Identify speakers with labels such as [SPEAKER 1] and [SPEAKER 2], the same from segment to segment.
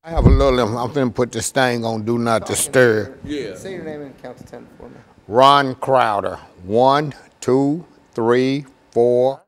[SPEAKER 1] I have a little, I'm finna put this thing on Do Not Disturb.
[SPEAKER 2] Yeah.
[SPEAKER 3] Say your name and count to 10 for me.
[SPEAKER 1] Ron Crowder. 1, 2, 3, 4.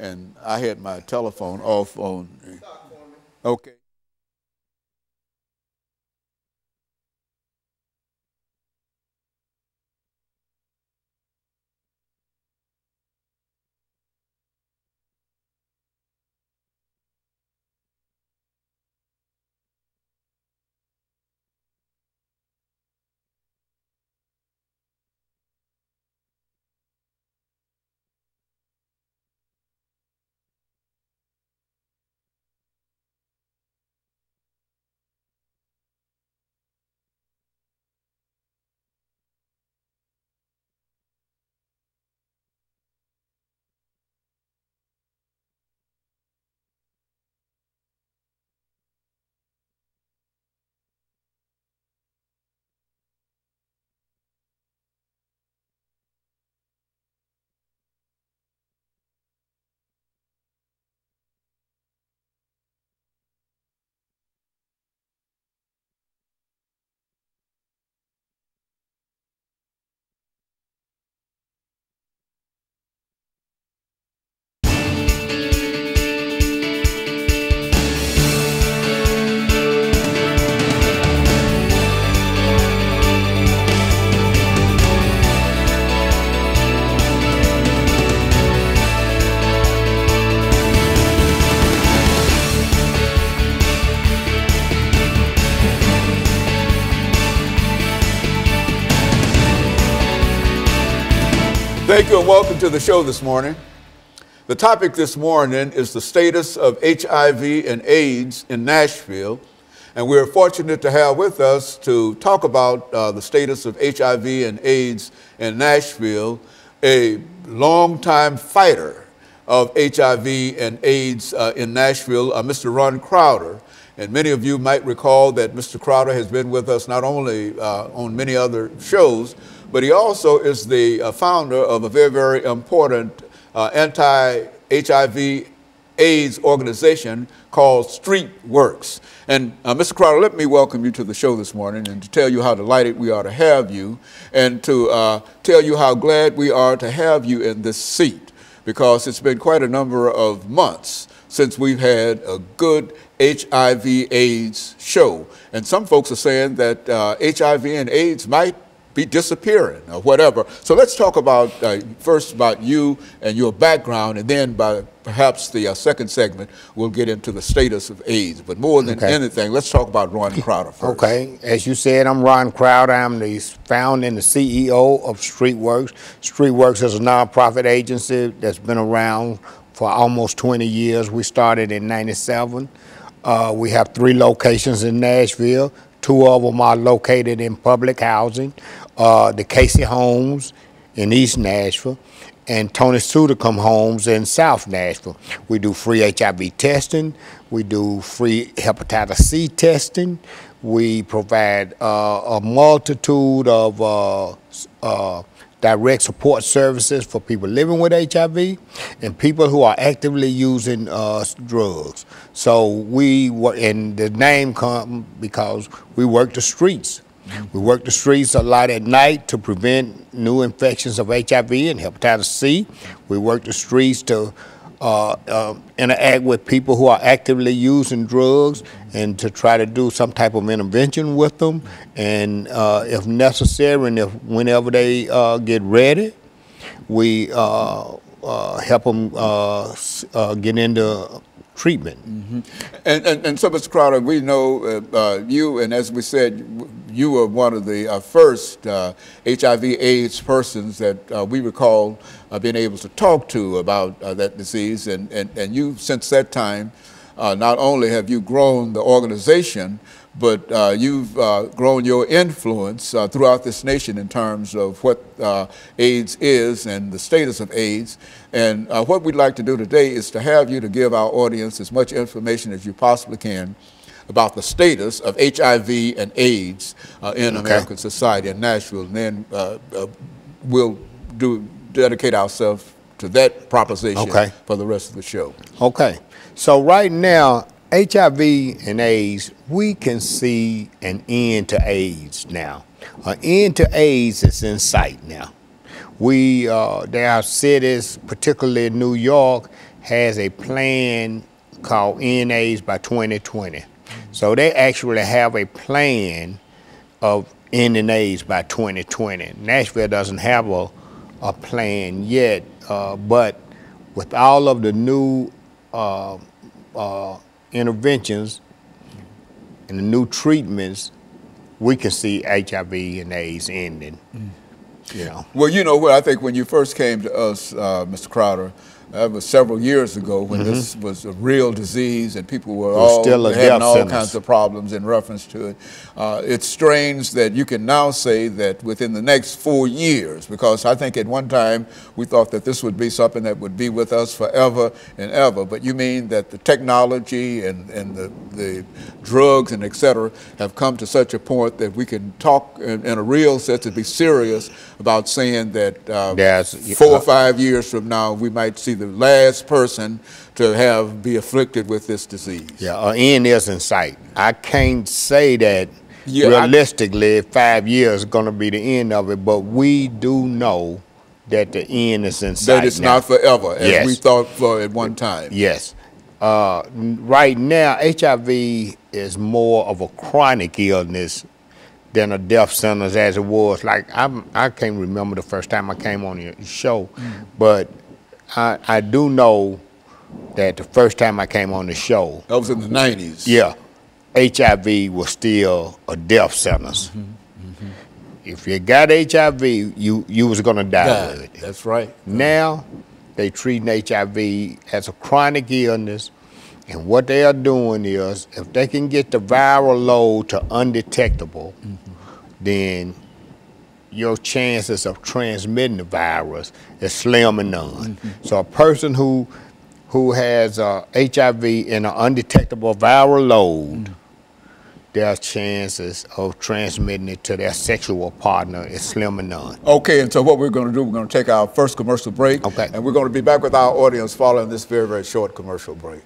[SPEAKER 2] And I had my telephone off on. Okay. Thank you and welcome to the show this morning. The topic this morning is the status of HIV and AIDS in Nashville. And we're fortunate to have with us to talk about the status of HIV and AIDS in Nashville, a longtime fighter of HIV and AIDS in Nashville, Mr. Ron Crowder. And many of you might recall that Mr. Crowder has been with us not only on many other shows, but he also is the founder of a very, very important anti-HIV AIDS organization called StreetWorks. And Mr. Crowder, let me welcome you to the show this morning and to tell you how delighted we are to have you and to tell you how glad we are to have you in this seat, because it's been quite a number of months since we've had a good HIV AIDS show. And some folks are saying that HIV and AIDS might be disappearing or whatever. So let's talk about first about you and your background, and then by perhaps the second segment we'll get into the status of AIDS. But more than anything, let's talk about Ron Crowder first.
[SPEAKER 1] Okay, as you said, I'm Ron Crowder. I'm the founder and the CEO of StreetWorks. StreetWorks is a nonprofit agency that's been around for almost 20 years. We started in '97. We have 3 locations in Nashville. 2 of them are located in public housing, the Casey Homes in East Nashville and Tony Sudacum Homes in South Nashville. We do free HIV testing. We do free hepatitis C testing. We provide a multitude of direct support services for people living with HIV and people who are actively using drugs. So we work, and the name comes because we work the streets. We work the streets a lot at night to prevent new infections of HIV and hepatitis C. We work the streets to interact with people who are actively using drugs and to try to do some type of intervention with them, and if necessary, and if whenever they get ready, we help them get into treatment.
[SPEAKER 2] And so, Mr. Crowder, we know you, and as we said, you were one of the first HIV/AIDS persons that we recall being able to talk to about that disease, and you, since that time, not only have you grown the organization, but you've grown your influence throughout this nation in terms of what AIDS is and the status of AIDS. And what we'd like to do today is to have you to give our audience as much information as you possibly can about the status of HIV and AIDS in American society in Nashville. And then we'll dedicate ourselves to that proposition for the rest of the show.
[SPEAKER 1] Okay. So right now, HIV and AIDS, we can see an end to AIDS now. An end to AIDS is in sight now. There are cities, particularly New York, has a plan called End AIDS by 2020. So they actually have a plan of ending AIDS by 2020. Nashville doesn't have a plan yet, but with all of the new interventions and the new treatments, we can see HIV and AIDS ending. You know.
[SPEAKER 2] Well, you know what, I think when you first came to us, Mr. Crowder, that was several years ago when this was a real disease and people were having all kinds of problems in reference to it. It's strange that you can now say that within the next 4 years, because I think at one time we thought that this would be something that would be with us forever and ever, but you mean that the technology and the drugs and et cetera have come to such a point that we can talk in a real sense and be serious about saying that 4 or 5 years from now we might see the last person to be afflicted with this disease.
[SPEAKER 1] Yeah, an end is in sight. I can't say that realistically 5 years is going to be the end of it, but we do know that the end is in sight.
[SPEAKER 2] That it's not forever, as we thought for at one time.
[SPEAKER 1] Yes. Right now, HIV is more of a chronic illness than a death sentence as it was. Like, I can't remember the first time I came on your show, but I do know that the first time I came on the show,
[SPEAKER 2] that was in the 90s.
[SPEAKER 1] Yeah, HIV was still a death sentence. If you got HIV, you was gonna die with it.
[SPEAKER 2] That's right.
[SPEAKER 1] Now, they treating HIV as a chronic illness, and what they are doing is, if they can get the viral load to undetectable, then your chances of transmitting the virus is slim and none. So a person who has HIV in an undetectable viral load, their chances of transmitting it to their sexual partner is slim and none.
[SPEAKER 2] Okay, and so what we're going to do, we're going to take our first commercial break, and we're going to be back with our audience following this very, very short commercial break.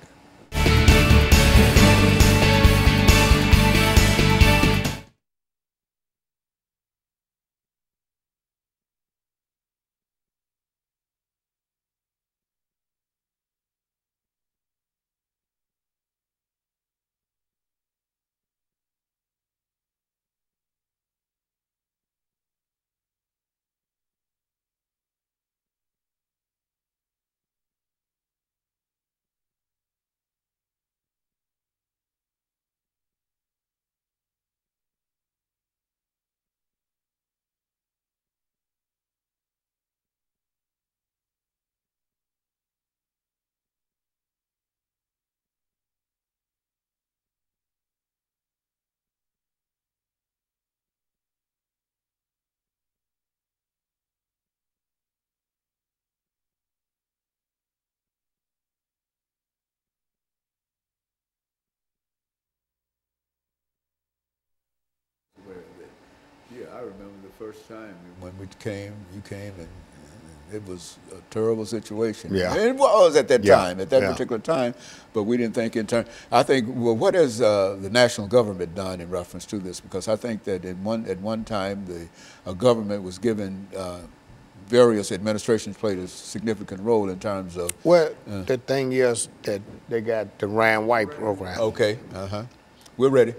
[SPEAKER 2] Yeah, I remember the first time when you came, and it was a terrible situation.
[SPEAKER 1] Yeah.
[SPEAKER 2] And it was at that time, at that particular time, but we didn't think in terms. I think, well, what has the national government done in reference to this? Because I think that at one time the government was given various administrations played a significant role in terms of.
[SPEAKER 1] Well, the thing is that they got the Ryan White program.
[SPEAKER 2] Okay, we're ready.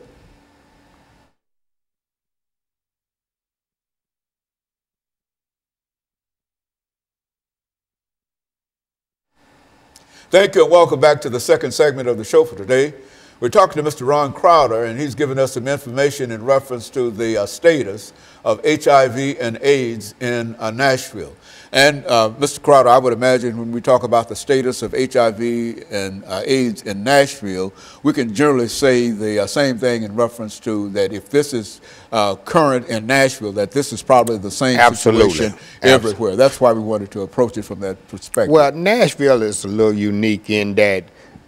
[SPEAKER 2] Thank you and welcome back to the second segment of the show for today. We're talking to Mr. Ron Crowder, and he's given us some information in reference to the status of HIV and AIDS in Nashville. And Mr. Crowder, I would imagine when we talk about the status of HIV and AIDS in Nashville, we can generally say the same thing in reference to that if this is current in Nashville, that this is probably the same situation everywhere. That's why we wanted to approach it from that perspective.
[SPEAKER 1] Well, Nashville is a little unique in that,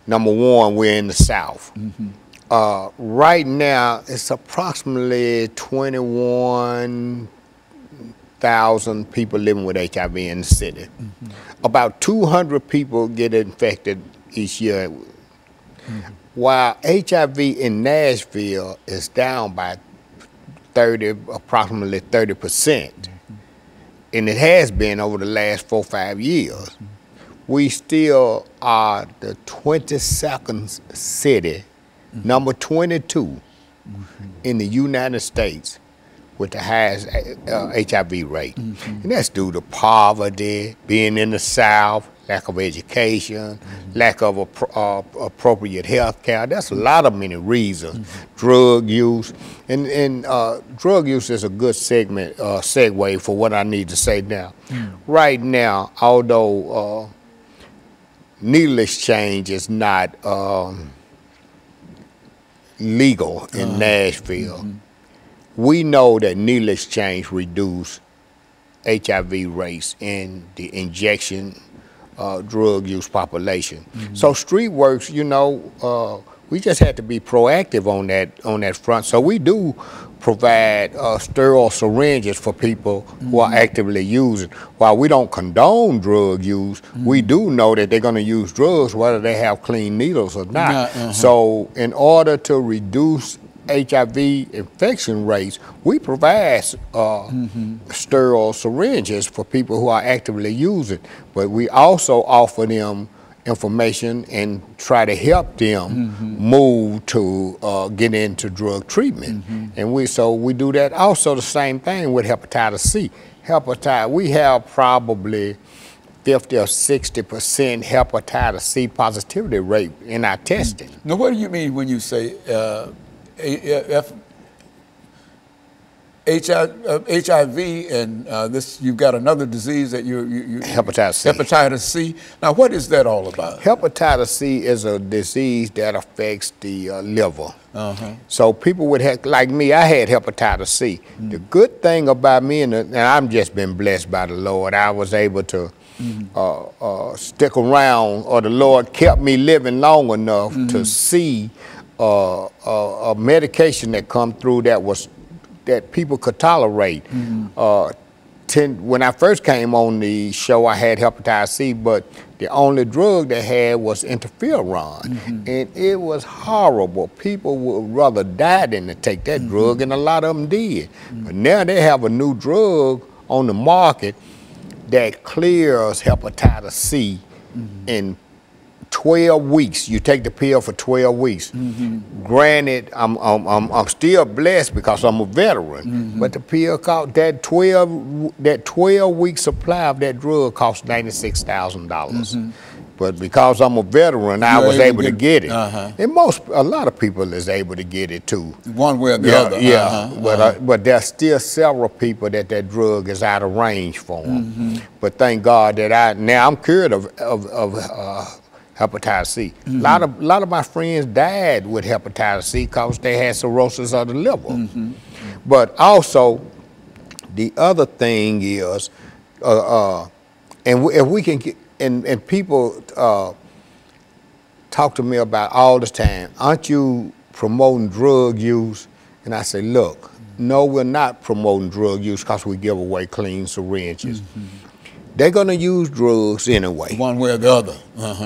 [SPEAKER 1] number one, we're in the South. Right now, it's approximately 21,000 people living with HIV in the city. About 200 people get infected each year. While HIV in Nashville is down by approximately 30%, and it has been over the last 4 or 5 years, we still are the 22nd city, number 22 in the United States with the highest HIV rate. And that's due to poverty, being in the South, lack of education, lack of appropriate health care. That's a lot of many reasons. Drug use. And drug use is a good segue for what I need to say now. Right now, although needle exchange is not legal in Nashville, we know that needle exchange reduce HIV rates in the injection drug use population. So StreetWorks, you know, we just had to be proactive on that front. So we do provide sterile syringes for people who are actively using. While we don't condone drug use, we do know that they're going to use drugs whether they have clean needles or not. So in order to reduce HIV infection rates, we provide sterile syringes for people who are actively using, but we also offer them information and try to help them move to get into drug treatment. And we do that. Also the same thing with hepatitis C. We have probably 50 or 60% hepatitis C positivity rate in our testing.
[SPEAKER 2] Now, what do you mean when you say HIV and this? You've got another disease that you
[SPEAKER 1] hepatitis C.
[SPEAKER 2] Hepatitis C. Now, what is that all about?
[SPEAKER 1] Hepatitis C is a disease that affects the liver. So people like me, I had hepatitis C. The good thing about me, and I've just been blessed by the Lord, I was able to stick around, or the Lord kept me living long enough to see a medication that come through that people could tolerate. When I first came on the show, I had hepatitis C, but the only drug they had was interferon, and it was horrible. People would rather die than to take that drug, and a lot of them did. But now they have a new drug on the market that clears hepatitis C in 12 weeks. You take the pill for 12 weeks. Granted, I'm still blessed because I'm a veteran, but the pill cost that 12-week supply of that drug cost $96,000. But because I'm a veteran, I was able to get it. And a lot of people is able to get it too.
[SPEAKER 2] One way or the other.
[SPEAKER 1] But there's still several people that drug is out of range for them. But thank God that now I'm cured of hepatitis C. A lot of my friends died with hepatitis C because they had cirrhosis of the liver. But also, the other thing is, and if we can get, and people talk to me about all the time, aren't you promoting drug use? And I say, look, no, we're not promoting drug use because we give away clean syringes. They're going to use drugs anyway.
[SPEAKER 2] One way or the other.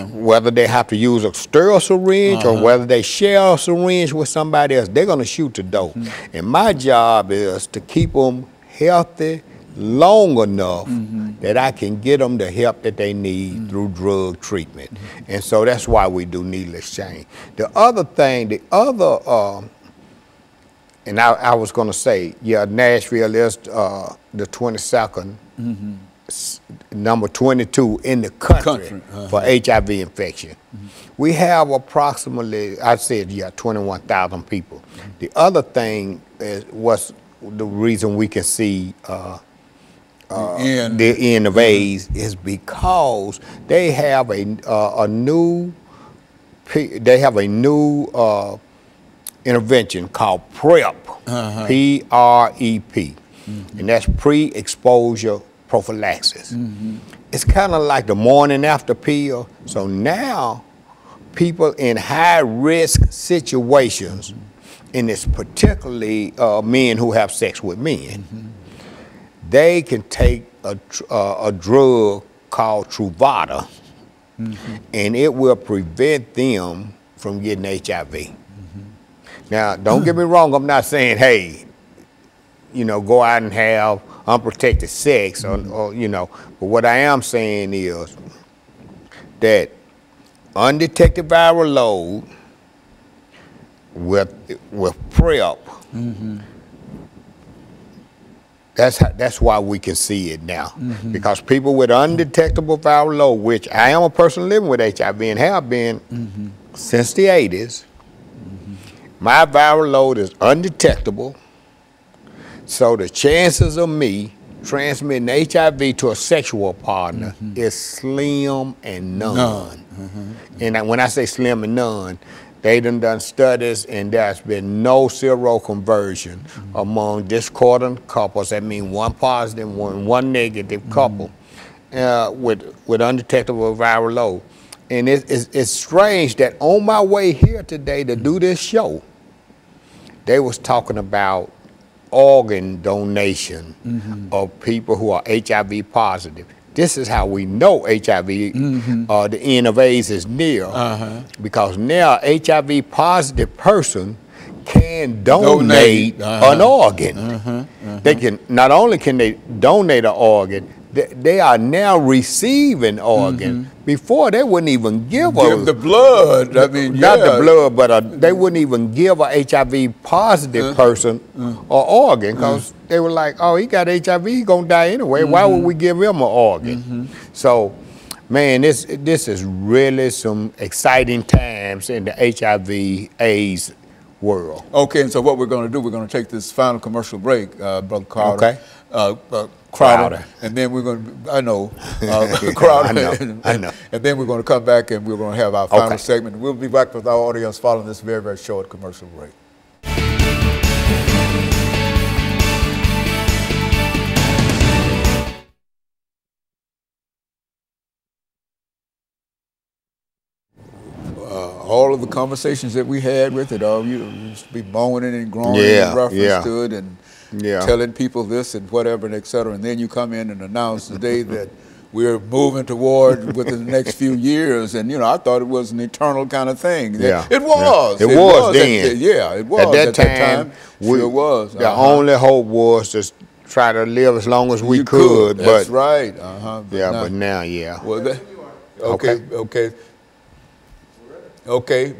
[SPEAKER 1] Whether they have to use a sterile syringe or whether they share a syringe with somebody else, they're going to shoot the dope. And my job is to keep them healthy, long enough that I can get them the help that they need through drug treatment. And so that's why we do needle exchange. The other thing, and I was going to say, yeah, Nashville is the 22nd, number 22 in the country for HIV infection. We have approximately, I said, 21,000 people. The other thing is what's the reason we can see the end of AIDS is because they have a new intervention called PrEP, P-R-E-P, and that's pre-exposure prophylaxis. It's kind of like the morning after pill. So now people in high-risk situations, and it's particularly men who have sex with men, they can take a drug called Truvada, and it will prevent them from getting HIV. Now, don't get me wrong, I'm not saying, hey, go out and have unprotected sex, or but what I am saying is that undetected viral load with PrEP, that's why we can see it now. Because people with undetectable viral load, which I am a person living with HIV and have been since the 80s, my viral load is undetectable, so the chances of me transmitting HIV to a sexual partner is slim and none. And when I say slim and none, they done studies, and there's been no seroconversion among discordant couples. That means one positive, one negative couple with undetectable viral load. And it's strange that on my way here today to do this show, they was talking about organ donation of people who are HIV positive. This is how we know HIV, the end of AIDS is near, because now HIV positive person can donate an organ. They can, not only can they donate an organ, they are now receiving organ. Before they wouldn't even give
[SPEAKER 2] the blood. I mean,
[SPEAKER 1] not the blood, but they wouldn't even give a HIV positive person an organ, because they were like, oh, he got HIV, he's gonna die anyway. Why would we give him an organ? So, man, this is really some exciting times in the HIV/AIDS world.
[SPEAKER 2] Okay, and so what we're going to do, we're going to take this final commercial break, Brother Carter. Crowder, and then we're going to, Crowder,
[SPEAKER 1] I know.
[SPEAKER 2] And then we're going to come back and we're going to have our final segment. We'll be back with our audience following this very, very short commercial break. All of the conversations that we had with it, you used to be moaning and groaning in reference to it, and telling people this and whatever, and et cetera. And then you come in and announce today that we're moving toward within the next few years. And, I thought it was an eternal kind of thing.
[SPEAKER 1] Yeah.
[SPEAKER 2] It was.
[SPEAKER 1] It was then.
[SPEAKER 2] It was.
[SPEAKER 1] At that time,
[SPEAKER 2] sure was.
[SPEAKER 1] The only hope was to try to live as long as we could.
[SPEAKER 2] That's right.
[SPEAKER 1] But now,
[SPEAKER 2] Well, Okay.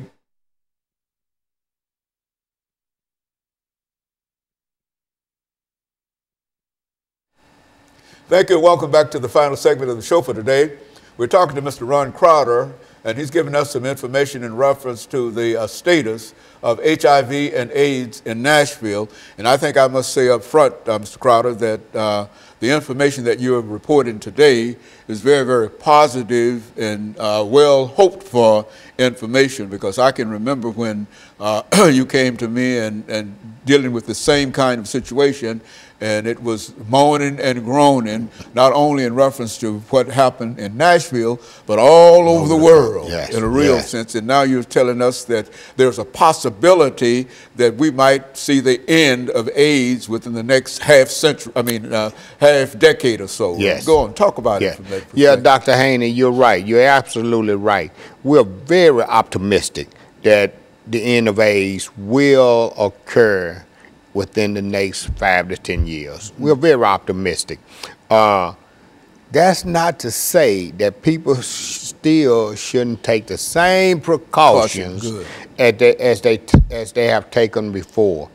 [SPEAKER 2] Thank you, and welcome back to the final segment of the show for today. We're talking to Mr. Ron Crowder, and he's given us some information in reference to the status of HIV and AIDS in Nashville. And I think I must say up front, Mr. Crowder, that the information that you are reporting today is very, very positive and well hoped for information, because I can remember when you came to me and dealing with the same kind of situation, and it was moaning and groaning, not only in reference to what happened in Nashville, but all over the world in a real sense. And now you're telling us that there's a possibility that we might see the end of AIDS within the next half decade or so.
[SPEAKER 1] Yes.
[SPEAKER 2] Go on, talk about it.
[SPEAKER 1] Yeah, Dr. Haney, you're right. You're absolutely right. We're very optimistic that the end of AIDS will occur within the next 5 to 10 years. We're very optimistic. That's not to say that people still shouldn't take the same precautions as they have taken before.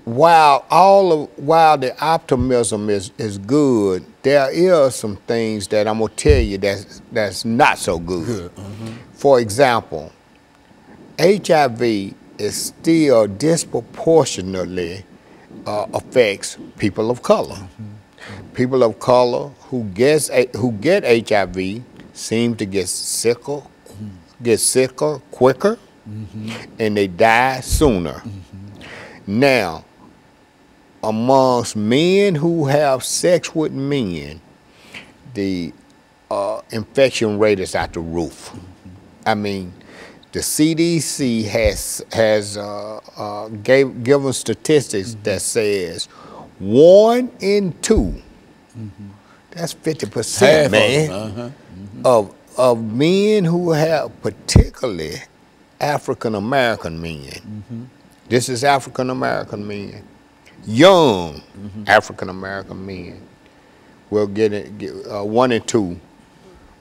[SPEAKER 1] While the optimism is good, there is some things that I'm gonna tell you that's not so good. For example, HIV is still disproportionately affects people of color. People of color who get HIV seem to get sicker quicker, and they die sooner. Now, amongst men who have sex with men, the infection rate is at the roof. I mean, the CDC has given statistics that says 1 in 2, that's 50%, man, of men who have, particularly African American men. This is African American men, young African American men will get 1 in 2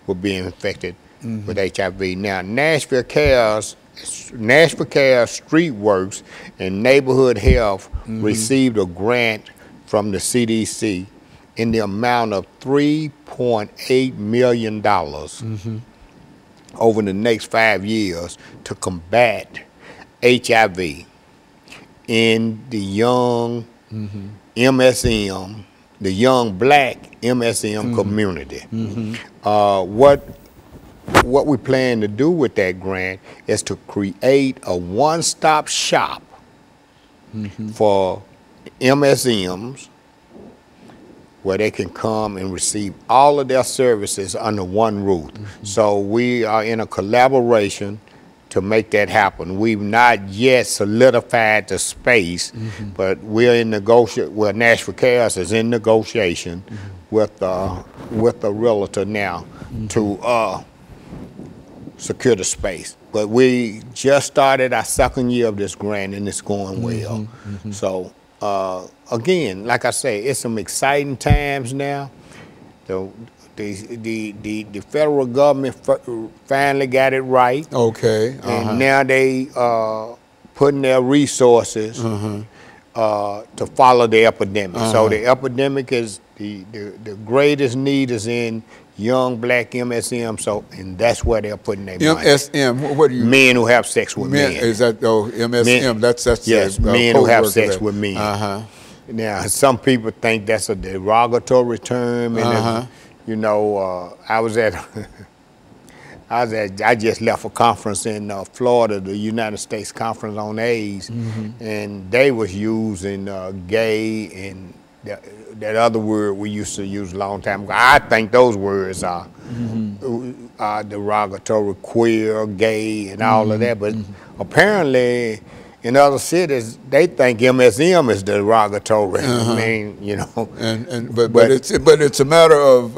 [SPEAKER 1] will be infected with HIV. Now, Nashville Cares, Street Works, and Neighborhood Health received a grant from the CDC in the amount of $3.8 million over the next 5 years to combat HIV in the young MSM, the young black MSM community. What we plan to do with that grant is to create a one-stop shop for MSMs where they can come and receive all of their services under one roof. So we are in a collaboration to make that happen. We've not yet solidified the space, but we're in negotiation. Well, Nashville Cares is in negotiation with a realtor now to secure the space. But we just started our 2nd year of this grant, and it's going well. So again, like I say, it's some exciting times now. The federal government finally got it right. Okay. And now they putting their resources to follow the epidemic. So the epidemic is the greatest need is in young black MSM. So, and that's where they're putting their money.
[SPEAKER 2] MSM. What do you?
[SPEAKER 1] Men who have sex with men.
[SPEAKER 2] Is that MSM? Men, that's
[SPEAKER 1] yes. Men who have sex with men. Now, some people think that's a derogatory term, and you know, I just left a conference in Florida, the United States Conference on AIDS, and they was using gay and that other word we used to use a long time ago. I think those words are derogatory, queer, gay, and all of that, but apparently in other cities, they think MSM is derogatory. I mean, you know.
[SPEAKER 2] But it's a matter of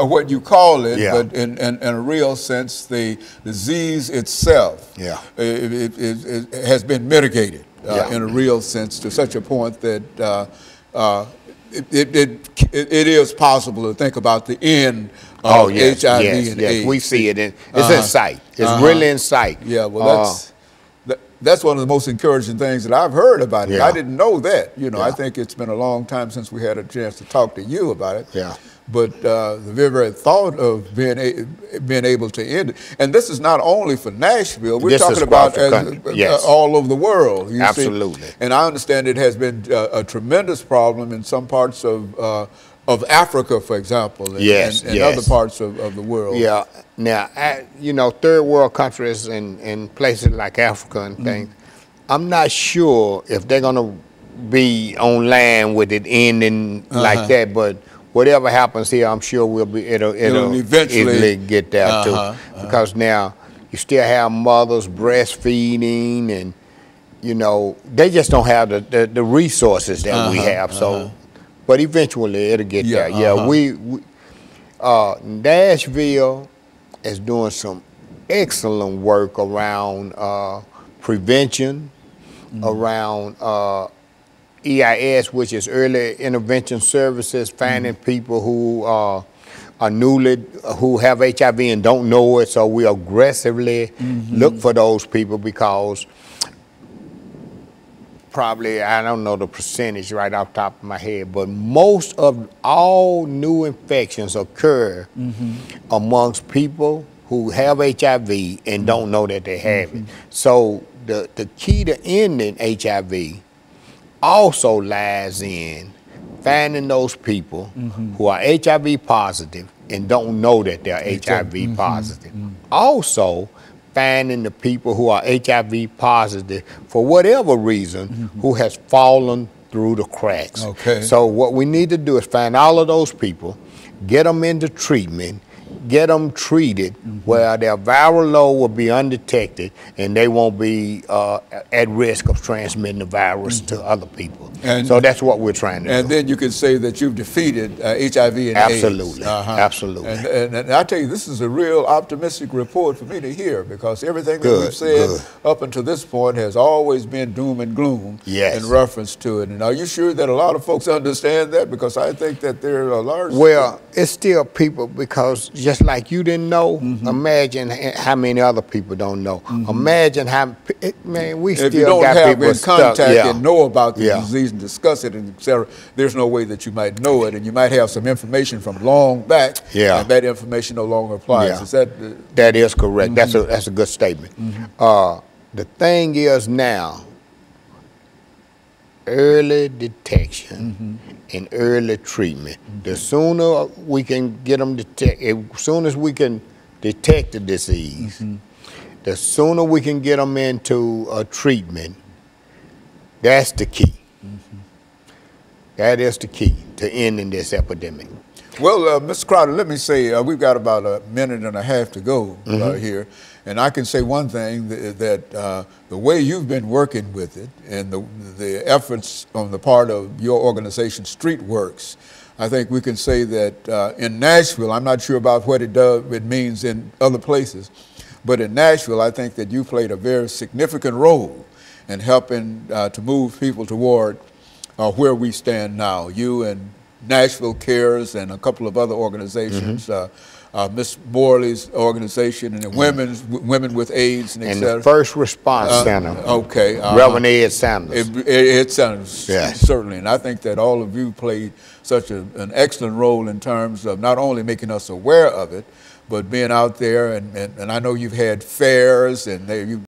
[SPEAKER 2] what you call it. But in a real sense, the disease itself, it has been mitigated in a real sense to such a point that it is possible to think about the end of HIV and AIDS.
[SPEAKER 1] We see it. It's in sight. It's really in sight.
[SPEAKER 2] Yeah. Well, that's one of the most encouraging things that I've heard about it. I didn't know that. You know, I think it's been a long time since we had a chance to talk to you about it. But the very thought of being able to end it, and this is not only for Nashville, we're talking about all over the world. You
[SPEAKER 1] Absolutely.
[SPEAKER 2] See? And I understand it has been a tremendous problem in some parts of Africa, for example, and other parts of the world.
[SPEAKER 1] Yeah. Now, you know, third world countries and places like Africa and things, I'm not sure if they're going to be on land with it ending like that, but whatever happens here, I'm sure it'll eventually get there too. Because now you still have mothers breastfeeding, and you know they just don't have the resources that we have. So, but eventually it'll get there. Nashville is doing some excellent work around prevention, around EIS, which is Early Intervention Services, finding people who are who have HIV and don't know it. So we aggressively look for those people because probably, I don't know the percentage right off the top of my head, but most of all new infections occur amongst people who have HIV and don't know that they have it. So the key to ending HIV also lies in finding those people who are HIV positive and don't know that they're HIV positive. Also, finding the people who are HIV positive for whatever reason who has fallen through the cracks.
[SPEAKER 2] Okay.
[SPEAKER 1] So what we need to do is find all of those people, get them into treatment, get them treated where their viral load will be undetected and they won't be at risk of transmitting the virus to other people.
[SPEAKER 2] And
[SPEAKER 1] so that's what we're trying to do.
[SPEAKER 2] And then you can say that you've defeated HIV and
[SPEAKER 1] Absolutely.
[SPEAKER 2] AIDS.
[SPEAKER 1] Absolutely.
[SPEAKER 2] And I tell you, this is a real optimistic report for me to hear, because everything that we've said up until this point has always been doom and gloom in reference to it. And are you sure that a lot of folks understand that? Because I think that there are a large...
[SPEAKER 1] Well, it's still people, because just like you didn't know, imagine how many other people don't know. Imagine how, man, we
[SPEAKER 2] if
[SPEAKER 1] still
[SPEAKER 2] you don't
[SPEAKER 1] got
[SPEAKER 2] have
[SPEAKER 1] people
[SPEAKER 2] in contact
[SPEAKER 1] stuck.
[SPEAKER 2] and know about the disease and discuss it and et cetera, there's no way that you might know it, and you might have some information from long back, and that information no longer applies. Is that...
[SPEAKER 1] That is correct. That's a good statement. The thing is now, early detection and early treatment. The sooner we can get them detected, as soon as we can detect the disease, the sooner we can get them into a treatment. That's the key. That is the key to ending this epidemic.
[SPEAKER 2] Well, Mr. Crowder, let me say, we've got about a minute and a half to go here. And I can say one thing, that the way you've been working with it and the efforts on the part of your organization, StreetWorks, I think we can say that in Nashville, I'm not sure about what it means in other places, but in Nashville, I think that you played a very significant role in helping to move people toward where we stand now. You and Nashville Cares and a couple of other organizations, Miss Morley's organization and the Women with AIDS and et cetera.
[SPEAKER 1] And the First Response Center. Reverend Ed Sanders.
[SPEAKER 2] Ed Sanders, certainly. And I think that all of you played such an excellent role in terms of not only making us aware of it, but being out there, and I know you've had fairs and you